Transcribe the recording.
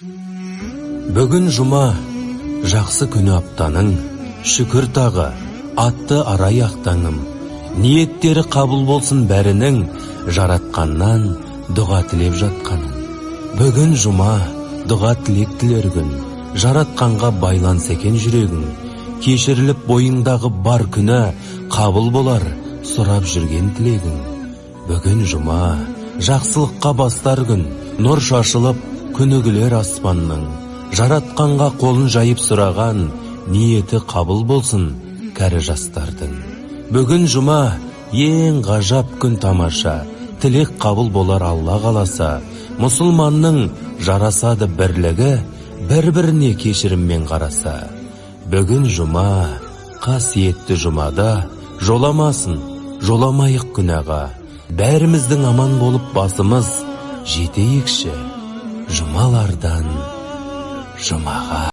Бүгін жұма, жақсы күні аптаның, шүкір тағы, атты арай ақтаңым. Ниеттері қабыл болсын бәрінің, жаратқаннан дұға тілеп жатқанын. Бүгін жұма, дұға тілек тілер күн, жаратқанға байланса екен жүрегің. Кешіріліп бойыңдағы бар күні, қабыл болар сұрап жүрген тілегің. Бүгін жұма, жақсылыққа бастар күн, нұр шашылып күні күлер аспанның. Жаратқанға қолын жайып сұраған, ниеті қабыл болсын кәрі жастардың. Бүгін жұма, ең ғажап күн тамаша, тілек қабыл болар Алла қаласа. Мұсылманның жарасады бірлігі, бір-біріне кешіріммен қараса. Бүгін жұма, қасиетті жұмада, жоламасын, жоламайық күнәға. Бәріміздің аман болып басымыз жетейікші, жұмалардан жұмаға.